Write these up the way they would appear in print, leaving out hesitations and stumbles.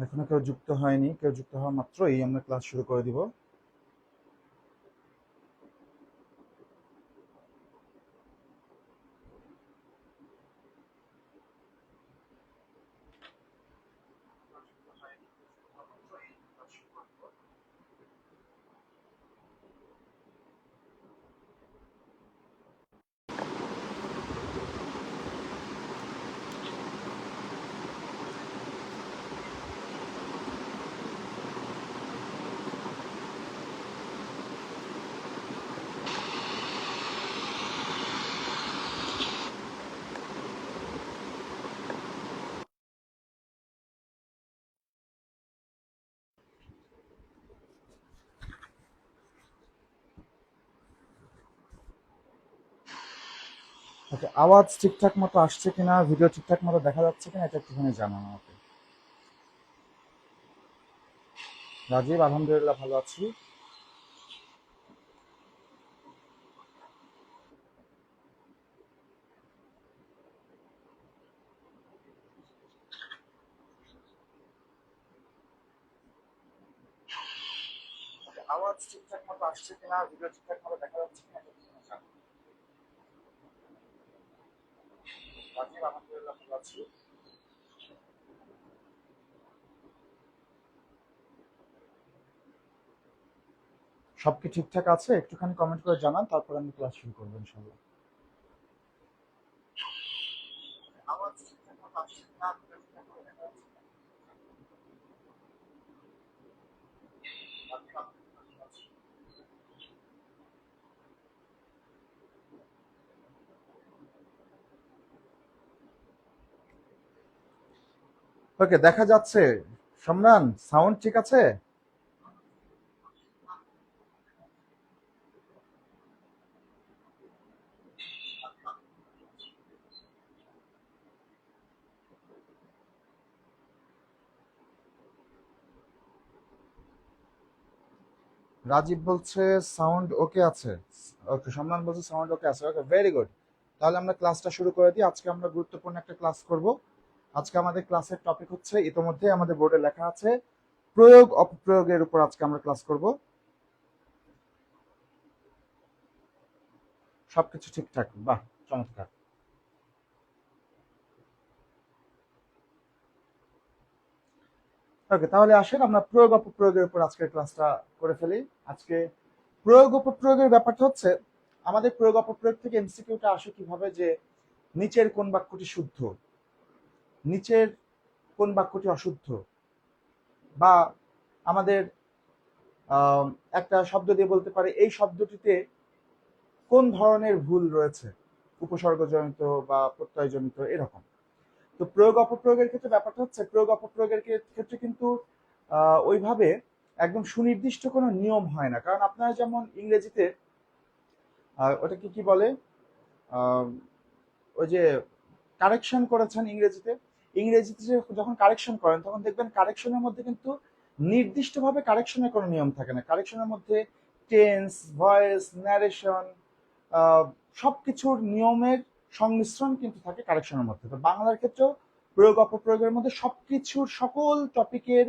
এখনো কেউ যুক্ত হয়নি, কেউ যুক্ত হওয়া মাত্রই আমরা ক্লাস শুরু করে দিব। ওকে, আওয়াজ ঠিকঠাক মতো আসছে কিনা, ভিডিও ঠিকঠাক মতো দেখা যাচ্ছে কিনা, এটা একটুখানি জানান আমাকে। রাজীব, আলহামদুলিল্লাহ ভালো আছি। আওয়াজ ঠিকঠাক মতো আসছে কিনা, ভিডিও ঠিকঠাক মতো দেখা যাচ্ছে কিনা, এটা একটুখানি জানান। রাজীব, আলহামদুলিল্লাহ ভালো আছি। সব কি ঠিকঠাক আছে? একটুখানি কমেন্ট করে জানান, তারপর আমি ক্লাস শুরু করবো ইনশাল্লাহ। আওয়াজ ঠিকঠাক মতো আসছে কিনা, ভিডিও ঠিকঠাক মতো দেখা যাচ্ছে কিনা। রাজীব, আলহামদুলিল্লাহ ভালো আছি। ওকে, দেখা যাচ্ছে। সম্রান, সাউন্ড ঠিক আছে? রাজীব বলছে সাউন্ড ওকে আছে। ওকে, সম্রান বলছে সাউন্ড ওকে আছে। ওকে, ভেরি গুড। তাহলে আমরা ক্লাসটা শুরু করে দিই। আজকে আমরা গুরুত্বপূর্ণ একটা ক্লাস করব। আজকে আমাদের ক্লাসের টপিক হচ্ছে, ইতোমধ্যে আমাদের বোর্ডে লেখা আছে, প্রয়োগ অপপ্রয়োগের উপর আজকে আমরা ক্লাস করব। সবকিছু ঠিকঠাক, বাহ, চমৎকার। ওকে, তাহলে আসেন আমরা প্রয়োগ অপপ্রয়োগের উপর আজকের ক্লাসটা করে ফেলি। আজকে প্রয়োগ অপপ্রয়োগের ব্যাপারটা হচ্ছে, আমাদের প্রয়োগ অপপ্রয়োগ থেকে এমসিকিউটা আসে কিভাবে, যে নিচের কোন বাক্যটি শুদ্ধ, নিচের কোন বাক্যটি অশুদ্ধ, বা আমাদের একটা শব্দ দিয়ে বলতে পারে এই শব্দটিতে কোন ধরনের ভুল রয়েছে, উপসর্গজনিত বা প্রত্যয়জনিত, এরকম। তো প্রয়োগ অপপ্রয়োগের ক্ষেত্রে ব্যাপারটা হচ্ছে, প্রয়োগ অপপ্রয়োগের ক্ষেত্রে কিন্তু ওইভাবে একদম সুনির্দিষ্ট কোনো নিয়ম হয় না। কারণ আপনারা যেমন ইংরেজিতে ওটাকে কি বলে, আহ, ওই যে কারেকশন করেছেন ইংরেজিতে, ইংরেজিতে যখন কারেকশন করেন তখন দেখবেন কারেকশনের মধ্যে কিন্তু নির্দিষ্টভাবে কারেকশনের কোনো নিয়ম থাকে না। কারেকশনের মধ্যে টেন্স, ভয়েস, ন্যারেশন, সবকিছুর নিয়মের সংমিশ্রণ কিন্তু থাকে কারেকশনের মধ্যে। তো বাংলার ক্ষেত্রেও প্রয়োগ অপপ্রয়োগের মধ্যে সবকিছুর সকল টপিকের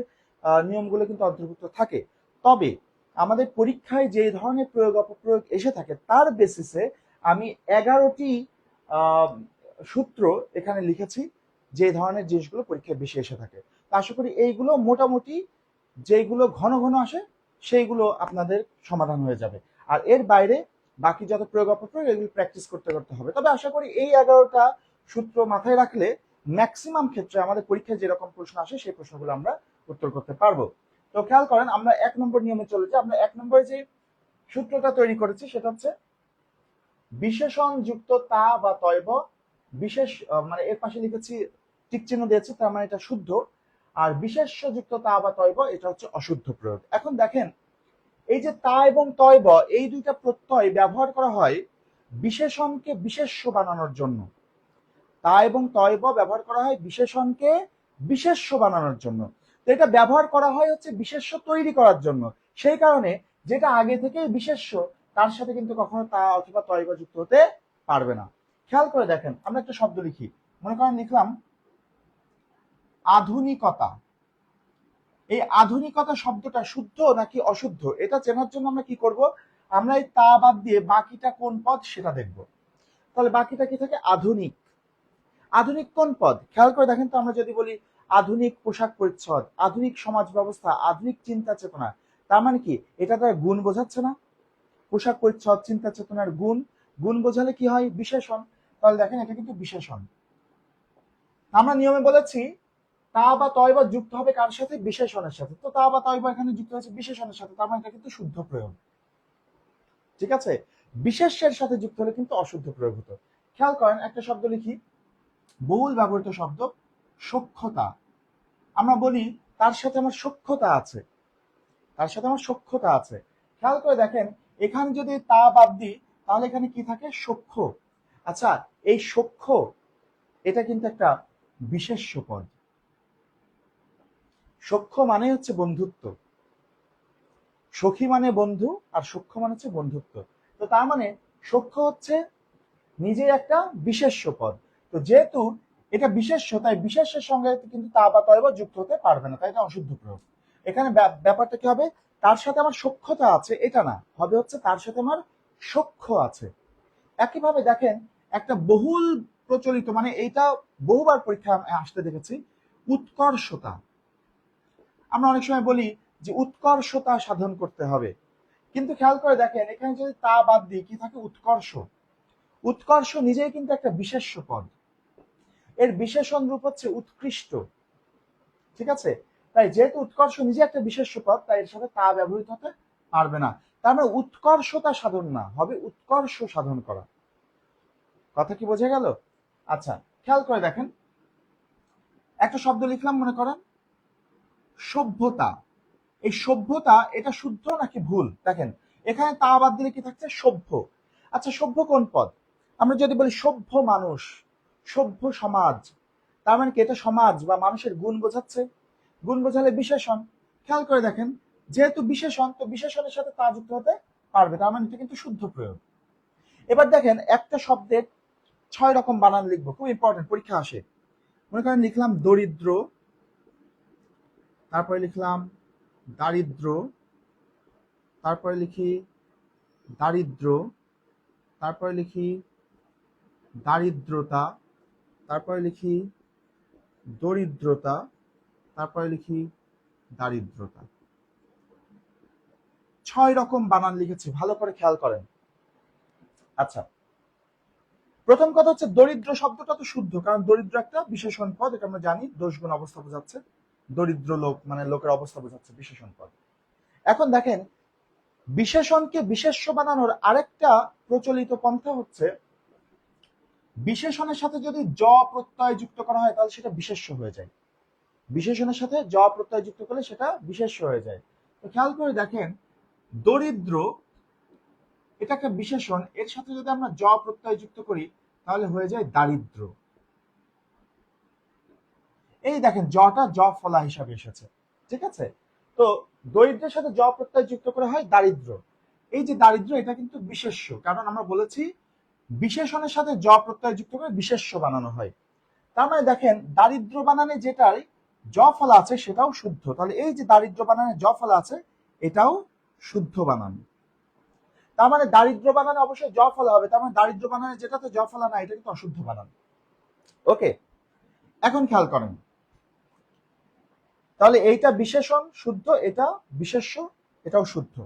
নিয়মগুলো কিন্তু অন্তর্ভুক্ত থাকে। তবে আমাদের পরীক্ষায় যে ধরনের প্রয়োগ অপপ্রয়োগ এসে থাকে তার বেসিসে আমি 11টি সূত্র এখানে লিখেছি, যে ধরনের জিনিসগুলো পরীক্ষায় বেশি এসে থাকে। তা আশা করি এইগুলো মোটামুটি, যেগুলো ঘন ঘন আসে সেইগুলো আপনাদের সমাধান হয়ে যাবে। আর এর বাইরে বাকি যত প্রয়োগ অপপ্রয়োগ এগুলো প্র্যাকটিস করতে করতে হবে। তবে আশা করি এই 11টা সূত্র মাথায় রাখলে ম্যাক্সিমাম ক্ষেত্রে আমাদের পরীক্ষায় যেরকম প্রশ্ন আসে সেই প্রশ্নগুলো আমরা উত্তর করতে পারবো। তো খেয়াল করেন, আমরা 1 নম্বর নিয়মে চলে যাই। আমরা 1 নম্বরে যে সূত্রটা তৈরি করেছি সেটা হচ্ছে, বিশেষণ যুক্ত তা বা তয়ব, বিশেষ মানে এর পাশে লিখেছি টিক চিহ্ন দিয়েছি, তার মানে এটা শুদ্ধ। আর বিশেষ্য যুক্ত তা বা তয়ব, এটা হচ্ছে অশুদ্ধ প্রয়োগ। এখন দেখেন, এই যে তা এবং তয়ব, এই দুইটা প্রত্যয় ব্যবহার করা হয় বিশেষণকে বিশেষ্য বানানোর জন্য। তা এবং তয়ব ব্যবহার করা হয় বিশেষণকে বিশেষ্য বানানোর জন্য। তো এটা ব্যবহার করা হয় হচ্ছে বিশেষ্য তৈরি করার জন্য। সেই কারণে যেটা আগে থেকেই বিশেষ্য, তার সাথে কিন্তু কখনো তা অথবা তয়ব যুক্ত হতে পারবে না। খেয়াল করে দেখেন, আমরা একটা শব্দ লিখি, মনে করেন লিখলাম আধুনিকতা। এই আধুনিকতা শব্দটা শুদ্ধ নাকি অশুদ্ধ এটা চেনার জন্য আমরা কি করব, আমরা এই তা বাদ দিয়ে বাকিটা কোন পদ সেটা দেখব। তাহলে বাকিটা কি থাকে, আধুনিক। আধুনিক কোন পদ, খেয়াল করে দেখেন তো, আমরা যদি বলি আধুনিক পোশাক পরিচ্ছদ, আধুনিক সমাজ ব্যবস্থা, আধুনিক চিন্তা চেতনা, তার মানে কি এটা তার গুণ বোঝাচ্ছে না? পোশাক পরিচ্ছদ, চিন্তা চেতনার গুণ, গুণ বোঝালে কি হয়, বিশেষণ। তাহলে দেখেন এটা কিন্তু বিশেষণ। আমরা নিয়মে বলেছি তা বা তয় বা যুক্ত হবে কার সাথে, বিশেষণের সাথে। তো তা বা তয় বা এখানে যুক্ত হয়েছে বিশেষণের সাথে, তার মানে এটা কিন্তু শুদ্ধ প্রয়োগ। ঠিক আছে, বিশেষ্যের সাথে যুক্ত হলে কিন্তু অশুদ্ধ প্রয়োগ হতো। খেয়াল করেন একটা শব্দ লিখি, বহুল ব্যবহৃত শব্দ সখ্যতা। আমরা বলি তার সাথে আমার সখ্যতা আছে, তার সাথে আমার সখ্যতা আছে। খেয়াল করে দেখেন এখানে যদি তা বাদ দিই তাহলে এখানে কি থাকে, সখ্য। আচ্ছা, এই সখ্য এটা কিন্তু একটা বিশেষ্য পদ। সখ্য মানে হচ্ছে বন্ধুত্ব, সখী মানে বন্ধু, আর সখ্য মানে হচ্ছে বন্ধুত্ব। তো তার মানে সখ্য হচ্ছে নিজে একটা বিশেষ্য পদ। তো যেহেতু এটা বিশেষ্য, তাই বিশেষ্যের সঙ্গে কিন্তু তা বা তয় বা যুক্ত হতে পারবে না, তাই এটা অশুদ্ধ প্রয়োগ। এখানে ব্যাপারটা কি হবে, তার সাথে আমার সখ্যতা আছে এটা না, হবে হচ্ছে তার সাথে আমার সখ্য আছে। একইভাবে দেখেন একটা বহুল প্রচলিত, মানে এইটা বহুবার পরীক্ষা আসতে দেখেছি, উৎকর্ষতা। আমরা অনেক সময় বলি যে উৎকর্ষতা সাধন করতে হবে, কিন্তু খেয়াল করে দেখেন এখানে যদি তা বাদ দিই কি থাকে, উৎকর্ষ। উৎকর্ষ নিজেই কিন্তু একটা বিশেষ্য পদ, এর বিশেষণ রূপ হচ্ছে উৎকৃষ্ট। ঠিক আছে, তাই যেহেতু উৎকর্ষ নিজে একটা বিশেষ্য পদ, তাই এর সাথে তা ব্যবহৃত হতে পারবে না। তার মানে উৎকর্ষতা সাধন না, হবে উৎকর্ষ সাধন করা। কথা কি বোঝা গেল? আচ্ছা, খেয়াল করে দেখেন একটা শব্দ লিখলাম, মনে করেন সভ্যতা। এই সভ্যতা এটা শুদ্ধ নাকি ভুল, দেখেন এখানে তা বাদ দিলে কি থাকছে, সভ্য। আচ্ছা, সভ্য কোন পদ? আমরা যদি বলি সভ্য মানুষ, সভ্য সমাজ, তার মানে কি এটা সমাজ বা মানুষের গুণ বোঝাচ্ছে, গুণ বোঝালে বিশেষণ। খেয়াল করে দেখেন যেহেতু বিশেষণ, তো বিশেষণের সাথে তা যুক্ত হতে পারবে, তার মানে এটা কিন্তু শুদ্ধ প্রয়োগ। এবার দেখেন একটা শব্দের 6 রকম বানান লিখবো, খুব ইম্পর্টেন্ট, পরীক্ষা আসে। মনে করেন লিখলাম দরিদ্র, তারপরে লিখলাম দারিদ্র, তারপরে লিখি দারিদ্র, তারপরে লিখি দারিদ্রতা, তারপরে লিখি দরিদ্রতা, তারপরে লিখি দারিদ্রতা। 6 রকম বানান লিখেছি, ভালো করে খেয়াল করেন। আচ্ছা, প্রথম কথা হচ্ছে দরিদ্র শব্দটা তো শুদ্ধ, কারণ দরিদ্র একটা বিশেষণ পদ, এটা আমরা জানি, দোষগুণ অবস্থা বোঝাচ্ছে। দরিদ্র লোক মানে লোকের অবস্থা বোঝাচ্ছে, বিশেষণ পদ। এখন দেখেন বিশেষণকে বিশেষ্য বানানোর আরেকটা প্রচলিত পন্থা হচ্ছে বিশেষণের সাথে যদি জ প্রত্যয় যুক্ত করা হয় তাহলে সেটা বিশেষ্য হয়ে যায়। বিশেষণের সাথে জ প্রত্যয় যুক্ত করলে সেটা বিশেষ্য হয়ে যায়। তো খেয়াল করে দেখেন দরিদ্র এটা একটা বিশেষণ, এর সাথে যদি আমরা জ প্রত্যয় যুক্ত করি তাহলে হয়ে যায় দারিদ্র। এই দেখেন জটা জ ফলা হিসাবে এসেছে। ঠিক আছে, তো দরিদ্রের সাথে জ প্রত্যয় যুক্ত করে হয় দারিদ্র। এই যে দারিদ্র এটা কিন্তু বিশেষ্য, কারণ আমরা বলেছি বিশেষণের সাথে জ প্রত্যয় যুক্ত করে বিশেষ্য বানানো হয়। তার মানে দেখেন দারিদ্র বানানে যেটাই জ ফলা আছে সেটাও শুদ্ধ, তাহলে এই যে দারিদ্র বানানে জ ফলা আছে এটাও শুদ্ধ বানান। তার মানে দারিদ্র বানানে অবশ্যই জ ফলা হবে, তার মানে দারিদ্র বানানে যেটাতে জ ফলা না এটা কিন্তু অশুদ্ধ বানান। ওকে, এখন খেয়াল করেন তাহলে এইটা বিশেষণ শুদ্ধ, এটা বিশেষ্য, এটাও শুদ্ধ।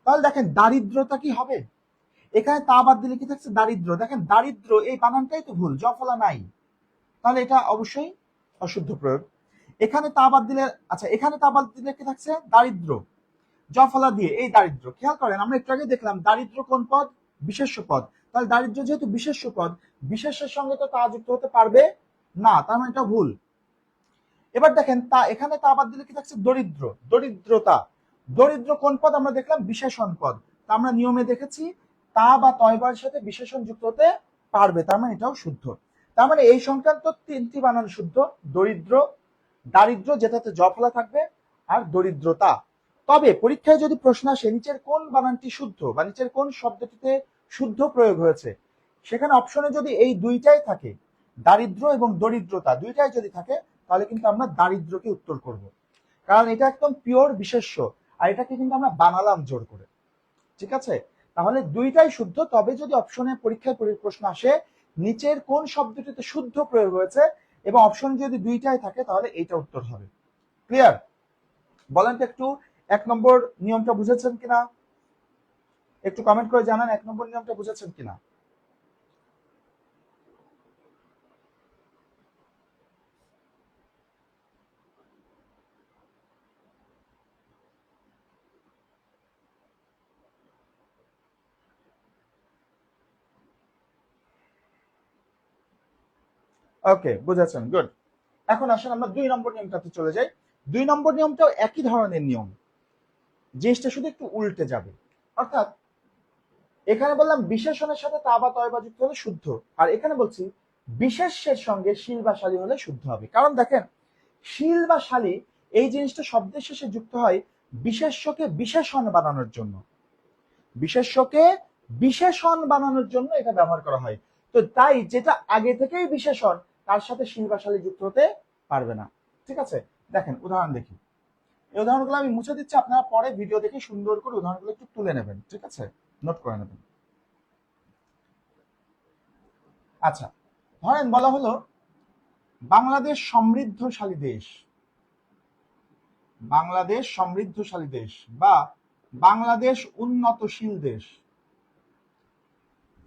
তাহলে দেখেন দারিদ্রতা কি হবে, এখানে তা বাদ দিলে কি থাকছে, দারিদ্র। দেখেন দারিদ্র এই বানানটাই তো ভুল, জ ফলা নাই, তাহলে এটা অবশ্যই অশুদ্ধ প্রয়োগ। এখানে তা বাদ দিলে, আচ্ছা এখানে তা বাদ দিলে কি থাকছে, দারিদ্র, জ ফলা দিয়ে এই দারিদ্র। খেয়াল করেন আমরা একটু আগে দেখলাম দারিদ্র কোন পদ, বিশেষ্য পদ। তাহলে দারিদ্র যেহেতু বিশেষ্য পদ, বিশেষ্যের সঙ্গে তো তা যুক্ত হতে পারবে না, তার মানে এটা ভুল। এবার দেখেন তা এখানে তা বাদ দিলে কি থাকছে, দরিদ্র, দরিদ্রতা। দরিদ্র কোন পদ আমরা দেখলাম, বিশেষণ পদ। তা আমরা নিয়মে দেখেছি তা বা তয়বার সাথে বিশেষণ যুক্ত হতে পারবে, তার মানে এটাও শুদ্ধ। তার মানে এই সংক্রান্ত 3টি বানান শুদ্ধ, দরিদ্র, দারিদ্র যেটাতে জ ফলা থাকবে, আর দরিদ্রতা। তবে পরীক্ষায় যদি প্রশ্ন আসে নিচের কোন বানানটি শুদ্ধ বা নিচের কোন শব্দটিতে শুদ্ধ প্রয়োগ হয়েছে, সেখানে অপশনে যদি এই দুইটাই থাকে, দারিদ্র এবং দরিদ্রতা দুইটাই যদি থাকে, তাহলে কিন্তু আমরা দারিদ্রকে উত্তর করব। কারণ এটা একদম পিওর বিশেষ্য, আর এটাকে কিন্তু আমরা বানালাম জোর করে। ঠিক আছে, তাহলে দুইটাই শুদ্ধ। তবে যদি অপশনে পরীক্ষায় প্রশ্ন আসে নিচের কোন শব্দটিতে শুদ্ধ প্রয়োগ হয়েছে এবং অপশন যদি দুইটাই থাকে তাহলে এইটা উত্তর হবে। ক্লিয়ার? বলেন তো একটু 1 নম্বর নিয়মটা বুঝেছেন কিনা, একটু কমেন্ট করে জানান 1 নম্বর নিয়মটা বুঝেছেন কিনা। ওকে, বুঝেছেন, গুড। এখন আসেন আমরা 2 নম্বর নিয়মটাতে চলে যাই। 2 নম্বর নিয়মটাও একই ধরনের নিয়ম, জিনিসটা শুধু একটু উল্টে যাবে। অর্থাৎ এখানে বললাম বিশেষণের সাথে তা বা তয় বা যুক্ত হলে শুদ্ধ, আর এখানে বলছি বিশেষ্যের সঙ্গে শিল বা শালী হলে শুদ্ধ হবে। কারণ দেখেন, শিল বা শালী এই জিনিসটা শব্দের শেষে যুক্ত হয় বিশেষ্যকে বিশেষণ বানানোর জন্য। বিশেষ্যকে বিশেষণ বানানোর জন্য এটা ব্যবহার করা হয়। তো তাই যেটা আগে থেকেই বিশেষণ তার সাথে শিল বা শালী যুক্ত হতে পারবে না। ঠিক আছে, দেখেন উদাহরণ দেখি। এই উদাহরণগুলো আমি মুছে দিচ্ছি, আপনারা পরে ভিডিও দেখে সুন্দর করে উদাহরণগুলো একটু তুলে নেবেন। ঠিক আছে, নোট করে নেবেন। আচ্ছা, ধরেন বলা হলো বাংলাদেশ সমৃদ্ধশালী দেশ, বাংলাদেশ সমৃদ্ধশালী দেশ বা বাংলাদেশ উন্নতশীল দেশ।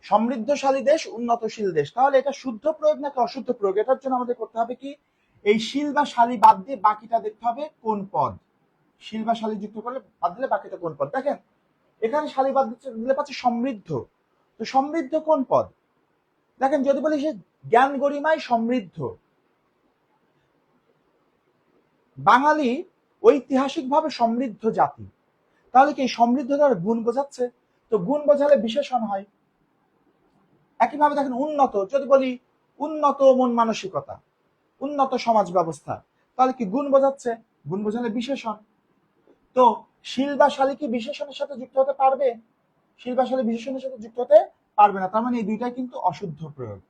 সমৃদ্ধশালী দেশ, উন্নতশীল দেশ, তাহলে এটা শুদ্ধ প্রয়োগ নাকি অশুদ্ধ প্রয়োগ? এটার জন্য আমাদের করতে হবে কি, এই শিল বা শালী বাদ দিয়ে বাকিটা দেখতে হবে কোন পদ। শিল বা শালী যুক্ত করলে বাদ দিলে বাকিটা কোন পদ। দেখেন এখানে শালী বাদ দিলে পাচ্ছে সমৃদ্ধ, তো সমৃদ্ধ কোন পদ? দেখেন যদি বলি সে জ্ঞান গরিমায় সমৃদ্ধ, বাঙালি ঐতিহাসিকভাবে সমৃদ্ধ জাতি, তাহলে কি সমৃদ্ধ দ্বারা গুণ বোঝাচ্ছে? তো গুণ বোঝালে বিশেষণ হয়। একইভাবে দেখেন উন্নত, যদি বলি উন্নত মন মানসিকতা, উন্নত সমাজ ব্যবস্থা, তাহলে কি গুণ বোঝাচ্ছে? গুণ বোঝালে বিশেষণ। তো শিল বা শালী কি বিশেষণের সাথে যুক্ত হতে পারবে? শিল বা শালী বিশেষণের সাথে যুক্ত হতে পারবে না। তার মানে এই দুইটাই কিন্তু অশুদ্ধ প্রয়োগ।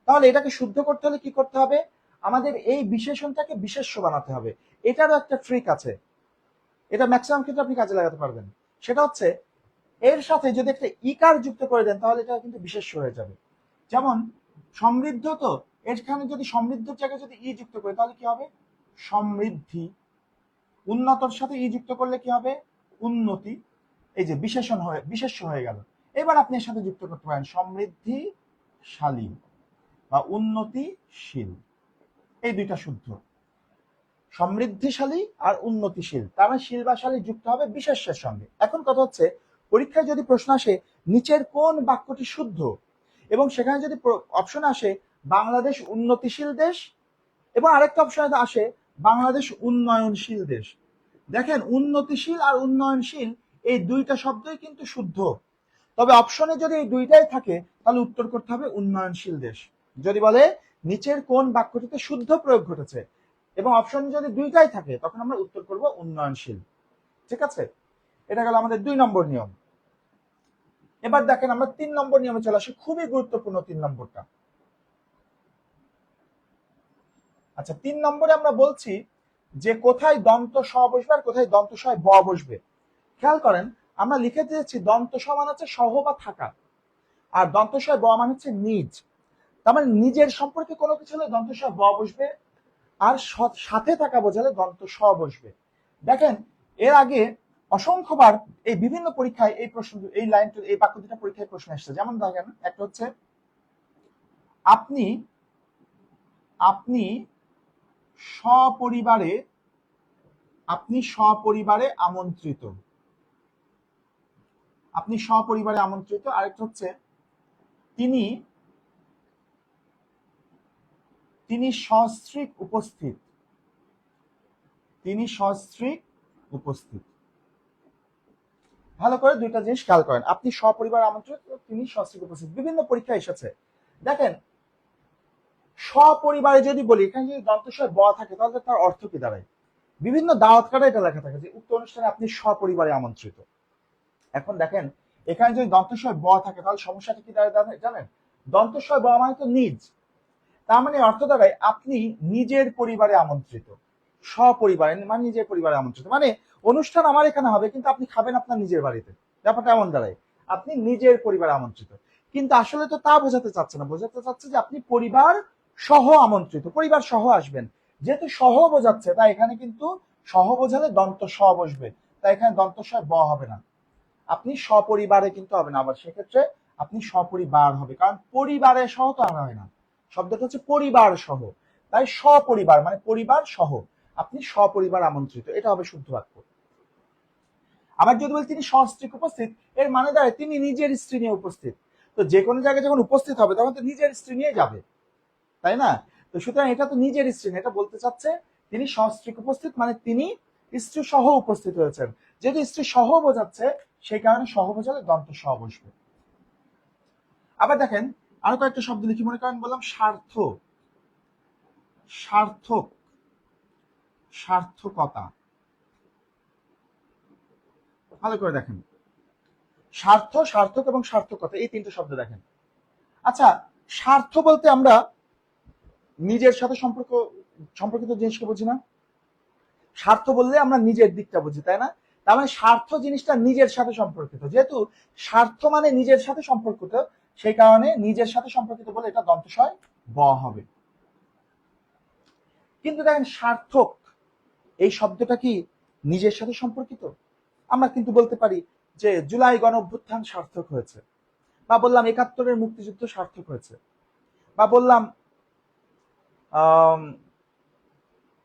তাহলে এটাকে শুদ্ধ করতে হলে কি করতে হবে? আমাদের এই বিশেষণটাকে বিশেষ্য বানাতে হবে। এটারও একটা ট্রিক আছে, এটা ম্যাক্সিমাম ক্ষেত্রে আপনি কাজে লাগাতে পারবেন। সেটা হচ্ছে এর সাথে যদি একটা ইকার যুক্ত করে দেন তাহলে এটা কিন্তু বিশেষ্য হয়ে যাবে। যেমন সমৃদ্ধ, তো এখানে যদি সমৃদ্ধর জায়গায় যদি ই যুক্ত করি তাহলে কি হবে? সমৃদ্ধি। উন্নতর সাথে ই যুক্ত করলে কি হবে? উন্নতি। এই যে বিশেষণ হয়ে বিশেষ্য হয়ে গেল। এবার আপনি এর সাথে যুক্ত করতে পারেন সমৃদ্ধিশালী বা উন্নতিশীল, এই দুইটা শুদ্ধ। সমৃদ্ধিশালী আর উন্নতিশীল, তার মানে শীল বা শালী যুক্ত হবে বিশেষ্যের সঙ্গে। এখন কথা হচ্ছে পরীক্ষায় যদি প্রশ্ন আসে নিচের কোন বাক্যটি শুদ্ধ, এবং সেখানে যদি অপশন আসে বাংলাদেশ উন্নতিশীল দেশ এবং আরেকটা অপশন আসে বাংলাদেশ উন্নয়নশীল দেশ। দেখেন উন্নতিশীল আর উন্নয়নশীল এই দুইটা শব্দই কিন্তু শুদ্ধ। তবে অপশনে যদি এই দুইটাই থাকে তাহলে উত্তর করতে হবে উন্নয়নশীল দেশ। যদি বলে নিচের কোন বাক্যটিতে শুদ্ধ প্রয়োগ ঘটেছে এবং অপশন যদি দুইটাই থাকে তখন আমরা উত্তর করব উন্নয়নশীল। ঠিক আছে, এটা গেল আমাদের 2 নম্বর নিয়ম। এবার দেখেন আমরা 3 নম্বর নিয়মে চলে আসি, খুবই গুরুত্বপূর্ণ 3 নম্বরটা। আচ্ছা, 3 নম্বরে আমরা বলছি যে কোথায় দন্ত স বসবে আর কোথায় দন্ত স ব বসবে। খেয়াল করেন আমরা লিখে দিয়েছি দন্ত স মানে হচ্ছে সহ বা থাকা, আর দন্ত স ব মানে হচ্ছে নিজ। তার মানে নিজের সম্পর্কে কোনো কিছু হলে দন্ত স ব বসবে, আর সাথে থাকা বোঝালে দন্ত স বসবে। দেখেন এর আগে অসংখ্যবার এই বিভিন্ন পরীক্ষায় এই প্রশ্ন, এই লাইন, এই বাক্য দুটা পরীক্ষায় প্রশ্ন এসেছে। যেমন দেখেন একটা হচ্ছে আপনি আপনি সপরিবারে, আপনি সপরিবারে আমন্ত্রিত, আপনি সপরিবারে আমন্ত্রিত। আরেকটা হচ্ছে তিনি তিনি সস্ত্রীক উপস্থিত, তিনি সস্ত্রীক উপস্থিত। ভালো করে দুইটা জিনিস খেয়াল করেন, আপনি সপরিবার আমন্ত্রিত, তিনি সস্ত্রীক উপস্থিত, বিভিন্ন পরীক্ষায় এসেছে। দেখেন সপরিবারে যদি বলি এখানে যদি দন্তস্বয় ব থাকে তাহলে তার অর্থ কি দাঁড়ায়? বিভিন্ন দাওয়াত কার্ডে এটা লেখা থাকে যে উক্ত অনুষ্ঠানে আপনি সপরিবারে আমন্ত্রিত। এখন দেখেন এখানে যদি দন্তস্বয় ব থাকে তাহলে সমস্যাটা কি দাঁড়ায় জানেন? দন্তস্বয় ব মানে তো নিজ, তার মানে অর্থ দাঁড়ায় আপনি নিজের পরিবারে আমন্ত্রিত। সপরিবারে মানে নিজের পরিবারে আমন্ত্রিত, মানে অনুষ্ঠান আমার এখানে হবে কিন্তু আপনি খাবেন আপনার নিজের বাড়িতে, ব্যাপারটা এমন দাঁড়ায় আপনি নিজের পরিবারে আমন্ত্রিত। কিন্তু আসলে তো তা বোঝাতে চাচ্ছে না, বোঝাতে চাচ্ছে যে আপনি পরিবার সহ আমন্ত্রিত, পরিবার সহ আসবেন। যেহেতু সহ বোঝাচ্ছে তাই এখানে কিন্তু সহ বোঝালে দন্ত স বসবে, তাই এখানে দন্ত স ব হবে না, আপনি সপরিবারে কিন্তু হবে না, আবার সেক্ষেত্রে আপনি সপরিবার হবে, কারণ পরিবারে সহ তো আর হয় না, শব্দটা হচ্ছে পরিবার সহ, তাই সপরিবার মানে পরিবার সহ আপনি সপরিবার আমন্ত্রিত, এটা হবে শুদ্ধ বাক্য। আবার যদি বলি তিনি সস্ত্রীক উপস্থিত, এর মানে দাঁড়ায় তিনি নিজের স্ত্রী নিয়ে উপস্থিত। তো যে কোনো জায়গায় যখন উপস্থিত হবে তখন তো নিজের স্ত্রী নিয়ে যাবে, তাই না? তো সুতরাং এটা তো নিজের স্ত্রী, এটা বলতে চাচ্ছে তিনি সস্ত্রীক উপস্থিত মানে তিনি স্ত্রী সহ উপস্থিত হয়েছেন। যেহেতু স্ত্রী সহ বোঝাচ্ছে সেই কারণে সহ বোঝালে দন্ত স বসবে। আবার দেখেন আরো কয়েকটা শব্দ লিখি, মনে করেন বললাম স্বার্থ, সার্থক, সার্থকতা। ভালো করে দেখেন, স্বার্থ, সার্থক এবং সার্থকতা এই তিনটে শব্দ দেখেন। আচ্ছা, স্বার্থ বলতে আমরা নিজের সাথে সম্পর্কিত জিনিসকে বুঝি না? স্বার্থ বললে আমরা নিজের দিকটা বুঝি, তাই না? তার মানে স্বার্থ জিনিসটা নিজের সাথে সম্পর্কিত, যেহেতু স্বার্থ মানে নিজের সাথে সম্পর্কিত সেই কারণে নিজের সাথে সম্পর্কিত বলে এটা দন্তস্বয় ব হবে। কিন্তু দেখেন সার্থক এই শব্দটা কি নিজের সাথে সম্পর্কিত? আমরা কিন্তু বলতে পারি যে জুলাই গণ অভ্যুত্থান সার্থক হয়েছে, বা বললাম ৭১-এর মুক্তিযুদ্ধ সার্থক হয়েছে, বা বললাম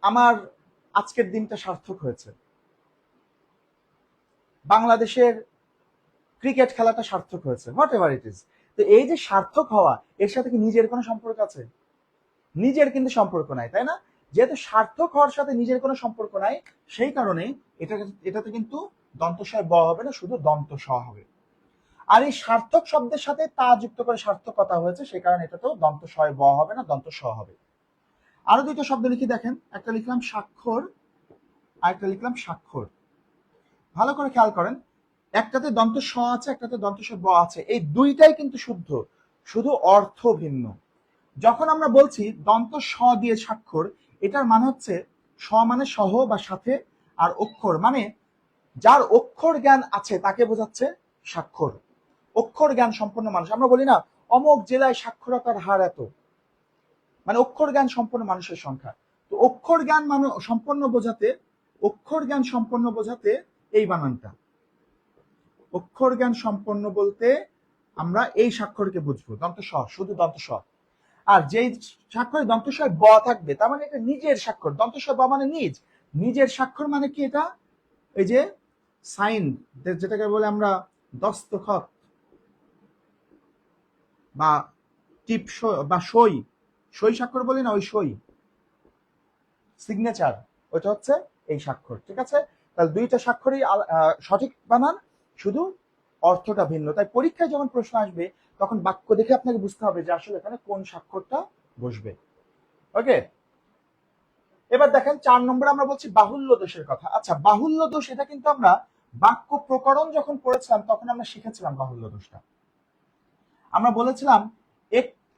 আমার আজকের দিনটা সার্থক হয়েছে, বাংলাদেশের ক্রিকেট খেলাটা সার্থক হয়েছে, হোয়াট এভার ইট ইজ। তো এই যে সার্থক হওয়া এর সাথে কি নিজের কোনো সম্পর্ক আছে? নিজের কিন্তু সম্পর্ক নাই, তাই না? যেহেতু সার্থক হওয়ার সাথে নিজের কোনো সম্পর্ক নাই সেই কারণে এটাতে কিন্তু দন্তস্বয় ব হবে না, শুধু দন্ত স হবে। আর এই সার্থক শব্দের সাথে তা যুক্ত করে সার্থকতা হয়েছে সেই কারণে এটাতেও দন্তস্বয় ব হবে না, দন্ত স হবে। আরো দুইটা শব্দ লিখি দেখেন, একটা লিখলাম স্বাক্ষর আর একটা লিখলাম স্বাক্ষর। ভালো করে খেয়াল করেন, একটাতে দন্ত স আছে একটাতে দন্ত স ব আছে, এই দুইটাই কিন্তু শুদ্ধ, শুধু অর্থ ভিন্ন। যখন আমরা বলছি দন্ত স দিয়ে স্বাক্ষর, এটার মানে হচ্ছে স মানে সহ বা সাথে, আর অক্ষর মানে যার অক্ষর জ্ঞান আছে তাকে বোঝাচ্ছে স্বাক্ষর, অক্ষর জ্ঞান সম্পন্ন মানুষ। আমরা বলি না অমুক জেলায় সাক্ষরতার হার এত, মানে অক্ষর জ্ঞান সম্পন্ন মানুষের সংখ্যা। তো অক্ষর জ্ঞান সম্পন্ন বোঝাতে, অক্ষর জ্ঞান সম্পন্ন বোঝাতে এই বানানটা, অক্ষর জ্ঞান সম্পন্ন বলতে আমরা এই স্বাক্ষরকে বুঝবো দন্ত স, শুধু দন্ত স। আর যেই স্বাক্ষরে দন্তস্বয় ব থাকবে তার মানে এটা নিজের স্বাক্ষর, দন্তস্বয় ব মানে নিজ, নিজের স্বাক্ষর মানে কি এটা এই যে সাইন যেটাকে বলে আমরা দস্তখত বা টিপ বা সই, সই স্বাক্ষর বলি না, ওই সই সিগনেচার, ওইটা হচ্ছে এই স্বাক্ষর। ঠিক আছে, তাহলে দুইটা স্বাক্ষরই সঠিক বানান, শুধু অর্থটা ভিন্ন। তাই পরীক্ষায় যখন প্রশ্ন আসবে তখন বাক্য দেখে আপনাকে বুঝতে হবে যে আসলে এখানে কোন স্বাক্ষরটা বসবে। ওকে, এবার দেখেন ৪ নম্বরে আমরা বলছি বাহুল্য দোষের কথা। আচ্ছা, বাহুল্য দোষ এটা কিন্তু আমরা বাক্য প্রকরণ যখন পড়েছিলাম তখন আমরা শিখেছিলাম বাহুল্য দোষটা। আমরা বলেছিলাম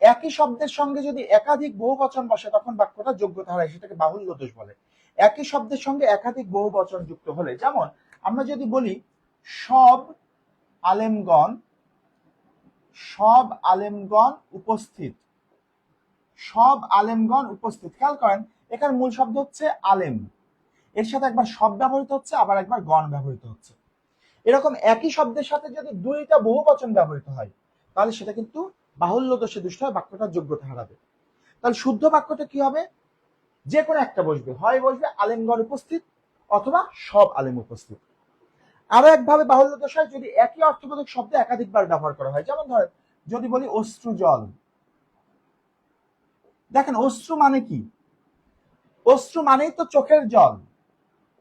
একই শব্দের সঙ্গে যদি একাধিক বহুবচন বসে তখন বাক্যটা যোগ্যতা হারায়, সেটাকে বাহুল্য দোষ বলে। একই শব্দের সঙ্গে একাধিক বহুবচন যুক্ত হলে, যেমন আমরা যদি বলি সব আলেমগণ, সব আলেমগণ উপস্থিত, সব আলেমগণ উপস্থিত, খেয়াল করেন এখানে মূল শব্দ হচ্ছে আলেম, এর সাথে একবার সব ব্যবহৃত হচ্ছে আবার একবার গণ ব্যবহৃত হচ্ছে। এরকম একই শব্দের সাথে যদি দুইটা বহুবচন ব্যবহৃত হয় তাহলে সেটা কিন্তু বাহুল্য দোষে দুষ্ট হয়, বাক্যটার যোগ্যতা হারাবে। তাহলে শুদ্ধ বাক্যটা কি হবে? যে কোনো একটা বসবে, হয় বসবে আলেমগণ উপস্থিত অথবা সব আলেম উপস্থিত। আরো একভাবে বাহুল্য দোষ হয় যদি একই অর্থবোধক শব্দ একাধিকবার ব্যবহার করা হয়, যেমন ধরেন যদি বলি অশ্রু জল, দেখেন অশ্রু মানে কি? অশ্রু মানেই তো চোখের জল,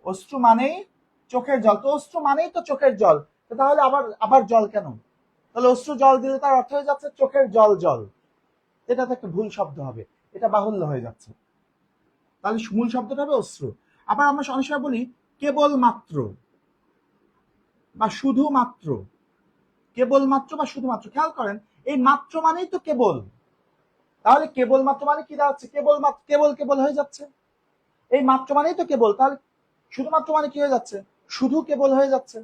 অশ্রু মানেই চোখের জল, তো অশ্রু মানেই তো চোখের জল, তাহলে আবার আবার জল কেন? তাহলে অশ্রু জল দিলে তার অর্থ হয়ে যাচ্ছে চোখের জল জল, এটা তো একটা ভুল শব্দ হবে, এটা বাহুল্য হয়ে যাচ্ছে। তাহলে মূল শব্দটা হবে অশ্রু। আবার আমরা অনেক সময় বলি কেবলমাত্র বা শুধুমাত্র, কেবলমাত্র বা শুধুমাত্র, খেয়াল করেন এই মাত্র মানেই তো কেবল, তাহলে কেবলমাত্র মানে কি দাঁড়াচ্ছে? কেবলমাত্র, কেবল কেবল হয়ে যাচ্ছে। এই মাত্র মানেই তো কেবল, তাহলে শুধুমাত্র মানে কি হয়ে যাচ্ছে, শুধু কেবল হয়ে যাচ্ছে,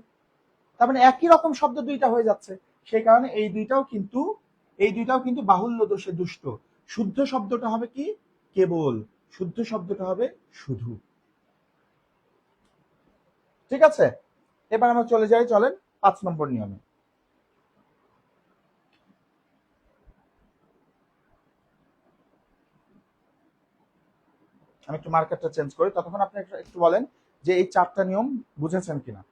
তার মানে একই রকম শব্দ দুইটা হয়ে যাচ্ছে। সেই কারণে এই দুইটাও কিন্তু বাহুল্য দোষে দুষ্ট। শুদ্ধ শব্দটা হবে কি, কেবল। শুদ্ধ শব্দটা হবে শুধু। ঠিক আছে, এবার আমরা চলে যাই, চলেন 5 নম্বর নিয়মে। আমি একটু মার্কারটা চেঞ্জ করি, ততক্ষণ আপনি একটু বলেন যে এই 4টা নিয়ম বুঝেছেন কিনা।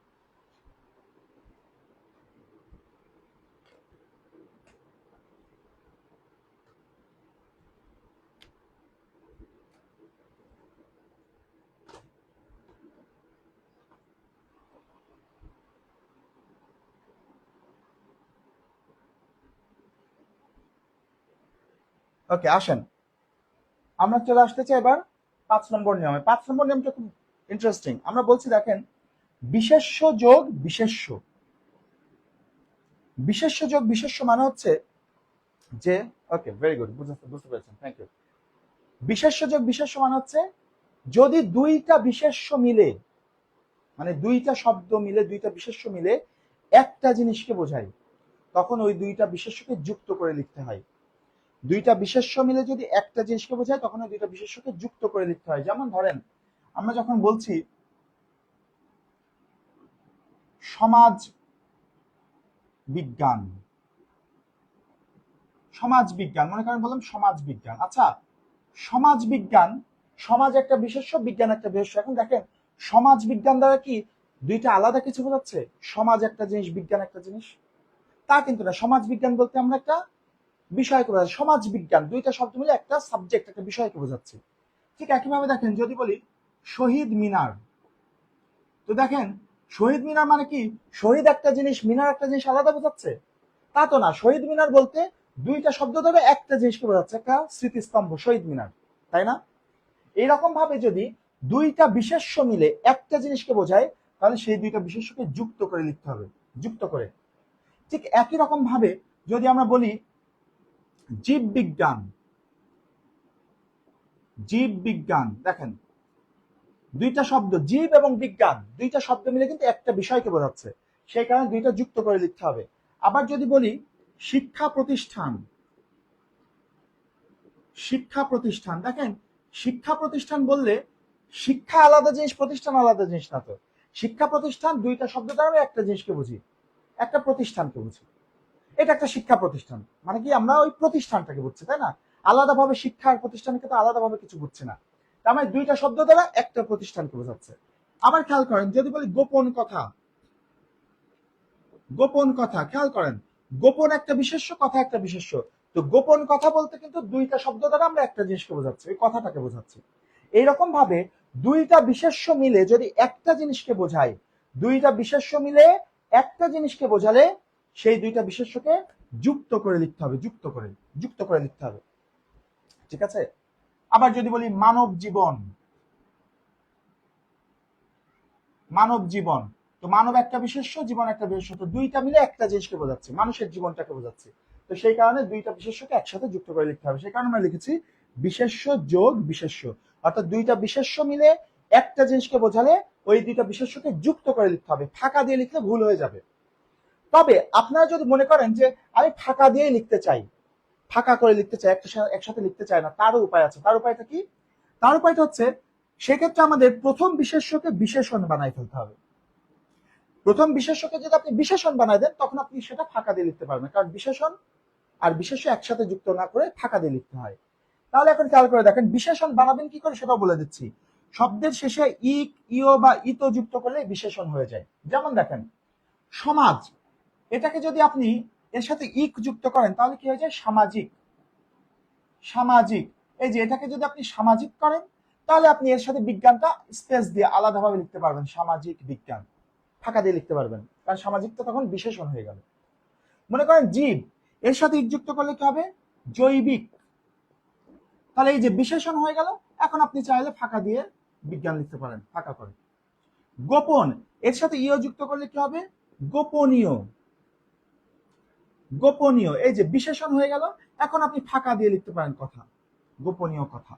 ওকে, আসেন আমরা চলে আসতে চাই এবার 5 নম্বর নিয়মে। 5 নম্বর নিয়মটা খুব ইন্টারেস্টিং। আমরা বলছি দেখেন, বিশেষ্য যোগ বিশেষ্য। বিশেষ্য যোগ বিশেষ্য মানে হচ্ছে যে, ওকে ভেরি গুড, বুঝতে পেরেছেন, থ্যাংক ইউ। বিশেষ্য যোগ বিশেষ্য মানে হচ্ছে যদি দুইটা বিশেষ্য মিলে, মানে দুইটা শব্দ মিলে, দুইটা বিশেষ্য মিলে একটা জিনিসকে বোঝায়, তখন ওই দুইটা বিশেষ্যকে যুক্ত করে লিখতে হয়। দুইটা বিশেষ্য মিলে যদি একটা জিনিসকে বোঝায়, তখন ওই দুইটা বিশেষ্যকে যুক্ত করে লিখতে হয়। যেমন ধরেন, আমরা যখন বলছি সমাজ বিজ্ঞান, সমাজ বিজ্ঞান মনে করেন বললাম সমাজ বিজ্ঞান। আচ্ছা, সমাজ বিজ্ঞান, সমাজ একটা বিশেষ্য, বিজ্ঞান একটা বিশেষ্য। এখন দেখেন, সমাজ বিজ্ঞান দ্বারা কি দুইটা আলাদা কিছু বোঝাচ্ছে? সমাজ একটা জিনিস, বিজ্ঞান একটা জিনিস? তা কিন্তু না। সমাজ বিজ্ঞান বলতে আমরা একটা বিষয়কে বোঝাচ্ছি, সমাজ বিজ্ঞান দুইটা শব্দ মিলে একটা সাবজেক্ট, একটা বিষয়কে বোঝাচ্ছি। ঠিক একইভাবে দেখেন, যদি বলি শহীদ মিনার, তো দেখেন শহীদ মিনার মানে কি শহীদ একটা জিনিস, মিনার একটা জিনিস আলাদা বোঝাচ্ছে? তা তো না। শহীদ মিনার বলতে দুইটা শব্দ ধরে একটা জিনিসকে বোঝাচ্ছে, একটা স্মৃতিস্তম্ভ শহীদ মিনার, তাই না? এইরকম ভাবে যদি দুইটা বিশেষ্য মিলে একটা জিনিসকে বোঝায়, তাহলে সেই দুইটা বিশেষ্যকে যুক্ত করে লিখতে হবে, যুক্ত করে। ঠিক একই রকম ভাবে যদি আমরা বলি জীব বিজ্ঞান, জীব বিজ্ঞান, দেখেন দুইটা শব্দ জীব এবং বিজ্ঞান, দুইটা শব্দ মিলে কিন্তু একটা বিষয়কে বোঝাচ্ছে, সেই কারণে দুইটা যুক্ত করে লিখতে হবে। আবার যদি বলি শিক্ষা প্রতিষ্ঠান, শিক্ষা প্রতিষ্ঠান, দেখেন শিক্ষা প্রতিষ্ঠান বললে শিক্ষা আলাদা জিনিস, প্রতিষ্ঠান আলাদা জিনিস না তো। শিক্ষা প্রতিষ্ঠান দুইটা শব্দ দ্বারা আমি একটা জিনিসকে বুঝি, একটা প্রতিষ্ঠানকে বুঝি। এটা একটা শিক্ষা প্রতিষ্ঠান মানে কি আমরা ওই প্রতিষ্ঠানটাকে বুঝছি, তাই না? আলাদাভাবে শিক্ষা আর প্রতিষ্ঠানকে তো আলাদাভাবে কিছু বুঝছি না। তার মানে দুইটা শব্দ দ্বারা একটা প্রতিষ্ঠানকে বোঝাচ্ছে। আবার খেয়াল করেন, যদি বলি গোপন কথা, গোপন কথা, খেয়াল করেন গোপন একটা বিশেষ্য, কথা একটা বিশেষ্য। তো গোপন কথা বলতে কিন্তু দুইটা শব্দ দ্বারা আমরা একটা জিনিসকে বোঝাচ্ছি, ওই কথাটাকে বোঝাচ্ছি। এইরকম ভাবে দুইটা বিশেষ্য মিলে যদি একটা জিনিসকে বোঝায়, দুইটা বিশেষ্য মিলে একটা জিনিসকে বোঝালে সেই দুইটা বিশেষ্যকে যুক্ত করে লিখতে হবে, যুক্ত করে লিখতে হবে। ঠিক আছে? আবার যদি বলি মানব জীবন, মানব জীবন, তো মানব একটা বিশেষ্য, জীবন একটা বিশেষ্য, তো দুইটা মিলে একটা জিনিসকে বোঝাচ্ছে, মানুষের জীবনটাকে বোঝাচ্ছে। তো সেই কারণে দুইটা বিশেষ্যকে একসাথে যুক্ত করে লিখতে হবে। সেই কারণে আমরা লিখেছি বিশেষ্য যোগ বিশেষ্য, অর্থাৎ দুইটা বিশেষ্য মিলে একটা জিনিসকে বোঝালে ওই দুইটা বিশেষ্যকে যুক্ত করে লিখতে হবে। ফাঁকা দিয়ে লিখলে ভুল হয়ে যাবে। তবে আপনারা যদি মনে করেন যে আমি ফাঁকা দিয়ে লিখতে চাই, ফাঁকা করে লিখতে চাই, একসাথে লিখতে চাই না, তারও উপায় আছে। তার উপায়টা কি? তার উপায়টা হচ্ছে, সেক্ষেত্রে আমাদের প্রথম বিশেষ্যকে বিশেষণ বানাই ফেলতে হবে। প্রথম বিশেষ্যকে যদি আপনি বিশেষণ বানাই দেন, তখন আপনি সেটা ফাঁকা দিয়ে লিখতে পারবেন, কারণ বিশেষণ আর বিশেষ্য একসাথে যুক্ত না করে ফাঁকা দিয়ে লিখতে হয়। তাহলে এখন খেয়াল করে দেখেন বিশেষণ বানাবেন কি করে সেটাও বলে দিচ্ছি। শব্দের শেষে ইক, ইও বা ইতো যুক্ত করলে বিশেষণ হয়ে যায়। যেমন দেখেন সমাজ, এটাকে যদি আপনি এর সাথে ইক যুক্ত করেন তাহলে কি হয়ে যায়? সামাজিক, সামাজিক। এই যে এটাকে যদি আপনি সামাজিক করেন, তাহলে আপনি এর সাথে বিজ্ঞানটা স্পেস দিয়ে আলাদাভাবে লিখতে পারবেন, সামাজিক বিজ্ঞান, ফাঁকা দিয়ে লিখতে পারবেন, কারণ সামাজিক তো তখন বিশেষণ হয়ে গেল। মনে করেন জীব, এর সাথে ইক যুক্ত করলে কি হবে? জৈবিক। তাহলে এই যে বিশেষণ হয়ে গেল, এখন আপনি চাইলে ফাঁকা দিয়ে বিজ্ঞান লিখতে পারেন, ফাঁকা করে। গোপন, এর সাথে ইও যুক্ত করলে কি হবে? গোপনীয়, গোপনীয়। এই যে বিশেষণ হয়ে গেল, এখন আপনি ফাঁকা দিয়ে লিখতে পারেন কথা, গোপনীয় কথা।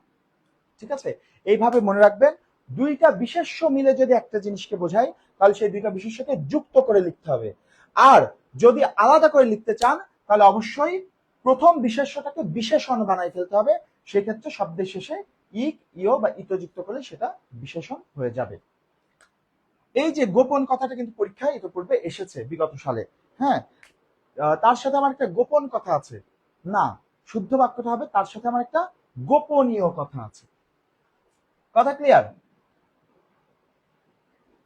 ঠিক আছে? এইভাবে মনে রাখবেন, দুইটা বিশেষ্য মিলে যদি একটা জিনিসকে বোঝায় তাহলে সেই দুইটা বিশেষ্যকে যুক্ত করে লিখতে হবে। আর যদি আলাদা করে লিখতে চান তাহলে অবশ্যই প্রথম বিশেষ্যটাকে বিশেষণ বানাই ফেলতে হবে। সেক্ষেত্রে শব্দের শেষে ইক, ইয় বা ইত যুক্ত করলে সেটা বিশেষণ হয়ে যাবে। এই যে গোপন কথাটা কিন্তু পরীক্ষায় ইতিপূর্বে এসেছে বিগত সালে। হ্যাঁ, তার সাথে আমার একটা গোপন কথা আছে না, শুদ্ধ বাক্যটা হবে তার সাথে আমার একটা গোপনীয় কথা আছে। কথা ক্লিয়ার?